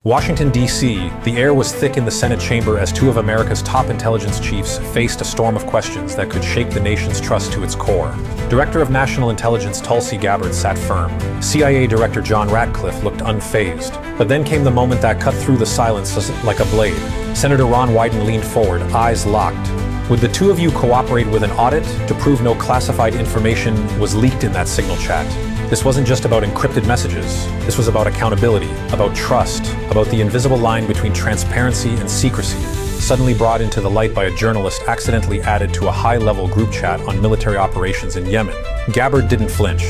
Washington, D.C., the air was thick in the Senate chamber as two of America's top intelligence chiefs faced a storm of questions that could shake the nation's trust to its core. Director of National Intelligence Tulsi Gabbard sat firm. CIA Director John Ratcliffe looked unfazed. But then came the moment that cut through the silence like a blade. Senator Ron Wyden leaned forward, eyes locked. Would the two of you cooperate with an audit to prove no classified information was leaked in that signal chat? This wasn't just about encrypted messages. This was about accountability, about trust, about the invisible line between transparency and secrecy, suddenly brought into the light by a journalist accidentally added to a high-level group chat on military operations in Yemen. Gabbard didn't flinch.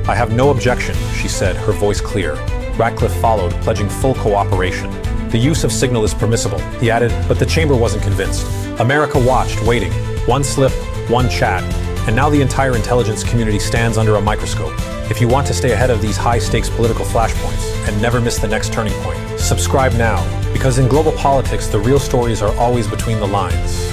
"I have no objection," she said, her voice clear. Ratcliffe followed, pledging full cooperation. "The use of signal is permissible," he added, but the chamber wasn't convinced. America watched, waiting. One slip, one chat, and now the entire intelligence community stands under a microscope. If you want to stay ahead of these high-stakes political flashpoints and never miss the next turning point, subscribe now, because in global politics, the real stories are always between the lines.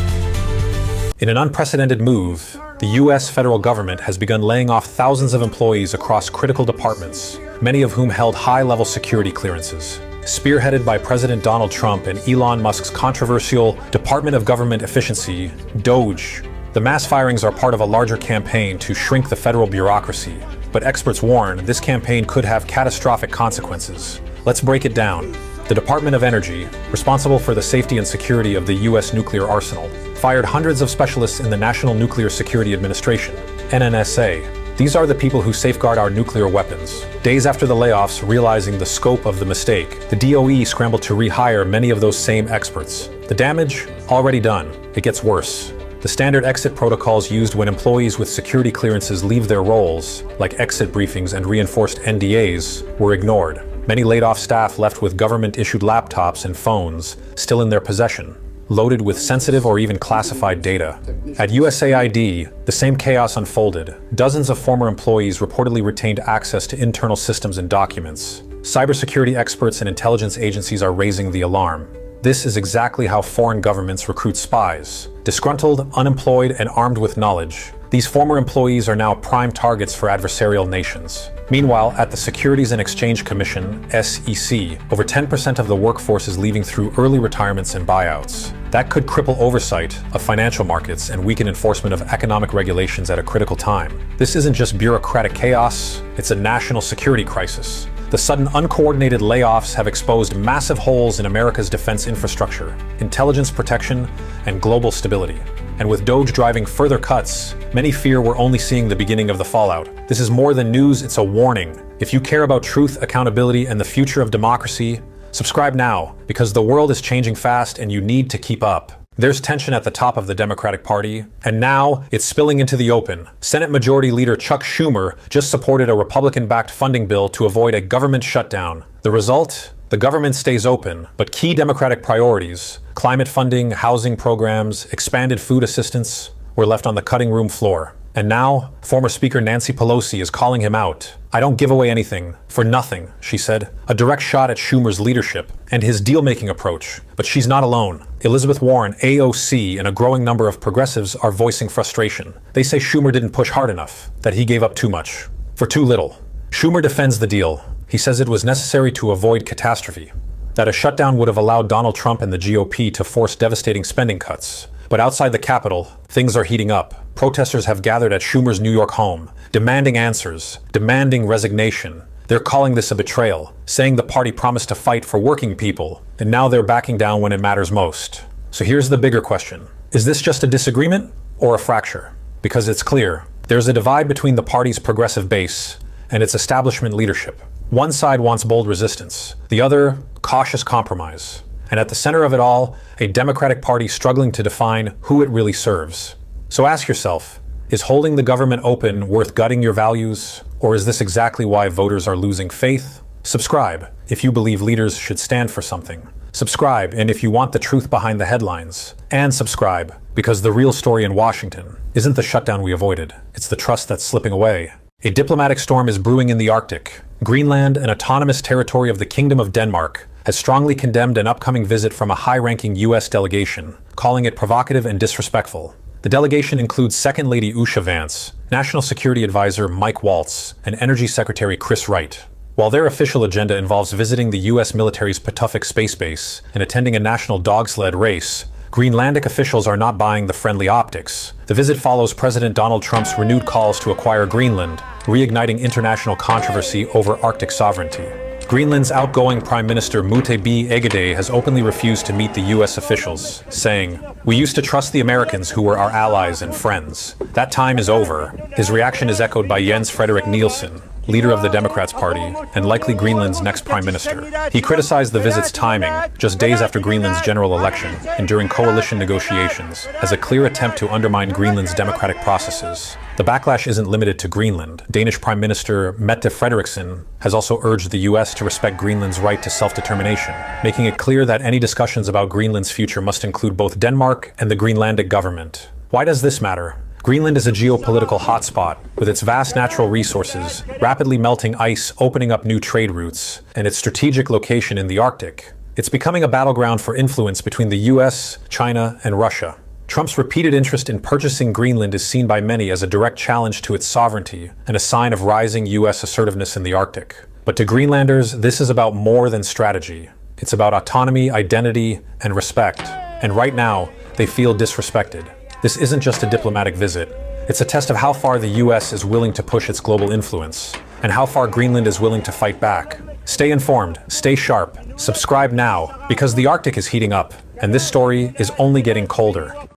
In an unprecedented move, the U.S. federal government has begun laying off thousands of employees across critical departments, many of whom held high-level security clearances. Spearheaded by President Donald Trump and Elon Musk's controversial Department of Government Efficiency, DOGE, the mass firings are part of a larger campaign to shrink the federal bureaucracy. But experts warn this campaign could have catastrophic consequences. Let's break it down. The Department of Energy, responsible for the safety and security of the U.S. nuclear arsenal, fired hundreds of specialists in the National Nuclear Security Administration, NNSA. These are the people who safeguard our nuclear weapons. Days after the layoffs, realizing the scope of the mistake, the DOE scrambled to rehire many of those same experts. The damage? Already done. It gets worse. The standard exit protocols used when employees with security clearances leave their roles, like exit briefings and reinforced NDAs, were ignored. Many laid-off staff left with government-issued laptops and phones still in their possession, loaded with sensitive or even classified data. At USAID, the same chaos unfolded. Dozens of former employees reportedly retained access to internal systems and documents. Cybersecurity experts and intelligence agencies are raising the alarm. This is exactly how foreign governments recruit spies. Disgruntled, unemployed, and armed with knowledge, these former employees are now prime targets for adversarial nations. Meanwhile, at the Securities and Exchange Commission, SEC, over 10% of the workforce is leaving through early retirements and buyouts. That could cripple oversight of financial markets and weaken enforcement of economic regulations at a critical time. This isn't just bureaucratic chaos, it's a national security crisis. The sudden uncoordinated layoffs have exposed massive holes in America's defense infrastructure, intelligence protection, and global stability. And with DOGE driving further cuts, many fear we're only seeing the beginning of the fallout. This is more than news, it's a warning. If you care about truth, accountability, and the future of democracy, subscribe now, because the world is changing fast and you need to keep up. There's tension at the top of the Democratic Party, and now it's spilling into the open. Senate Majority Leader Chuck Schumer just supported a Republican-backed funding bill to avoid a government shutdown. The result? The government stays open, but key Democratic priorities, climate funding, housing programs, expanded food assistance, were left on the cutting room floor. And now, former Speaker Nancy Pelosi is calling him out. "I don't give away anything, for nothing," she said. A direct shot at Schumer's leadership and his deal-making approach. But she's not alone. Elizabeth Warren, AOC, and a growing number of progressives are voicing frustration. They say Schumer didn't push hard enough, that he gave up too much, for too little. Schumer defends the deal. He says it was necessary to avoid catastrophe, that a shutdown would have allowed Donald Trump and the GOP to force devastating spending cuts. But outside the Capitol, things are heating up. Protesters have gathered at Schumer's New York home, demanding answers, demanding resignation. They're calling this a betrayal, saying the party promised to fight for working people, and now they're backing down when it matters most. So here's the bigger question. Is this just a disagreement or a fracture? Because it's clear, there's a divide between the party's progressive base and its establishment leadership. One side wants bold resistance, the other, cautious compromise. And at the center of it all, a Democratic Party struggling to define who it really serves. So ask yourself, is holding the government open worth gutting your values? Or is this exactly why voters are losing faith? Subscribe if you believe leaders should stand for something. Subscribe, and if you want the truth behind the headlines. And subscribe, because the real story in Washington isn't the shutdown we avoided, it's the trust that's slipping away. A diplomatic storm is brewing in the Arctic. Greenland, an autonomous territory of the Kingdom of Denmark, has strongly condemned an upcoming visit from a high-ranking U.S. delegation, calling it provocative and disrespectful. The delegation includes Second Lady Usha Vance, National Security Advisor Mike Waltz, and Energy Secretary Chris Wright. While their official agenda involves visiting the US military's Patuxent space base and attending a national dog sled race, Greenlandic officials are not buying the friendly optics. The visit follows President Donald Trump's renewed calls to acquire Greenland, reigniting international controversy over Arctic sovereignty. Greenland's outgoing Prime Minister Múte Egede has openly refused to meet the US officials, saying, "We used to trust the Americans who were our allies and friends. That time is over." His reaction is echoed by Jens Frederik Nielsen, leader of the Democrats Party, and likely Greenland's next prime minister. He criticized the visit's timing, just days after Greenland's general election, and during coalition negotiations, as a clear attempt to undermine Greenland's democratic processes. The backlash isn't limited to Greenland. Danish Prime Minister Mette Frederiksen has also urged the US to respect Greenland's right to self-determination, making it clear that any discussions about Greenland's future must include both Denmark and the Greenlandic government. Why does this matter? Greenland is a geopolitical hotspot, with its vast natural resources, rapidly melting ice opening up new trade routes, and its strategic location in the Arctic. It's becoming a battleground for influence between the US, China, and Russia. Trump's repeated interest in purchasing Greenland is seen by many as a direct challenge to its sovereignty and a sign of rising US assertiveness in the Arctic. But to Greenlanders, this is about more than strategy. It's about autonomy, identity, and respect. And right now, they feel disrespected. This isn't just a diplomatic visit. It's a test of how far the US is willing to push its global influence, and how far Greenland is willing to fight back. Stay informed, stay sharp, subscribe now, because the Arctic is heating up, and this story is only getting colder.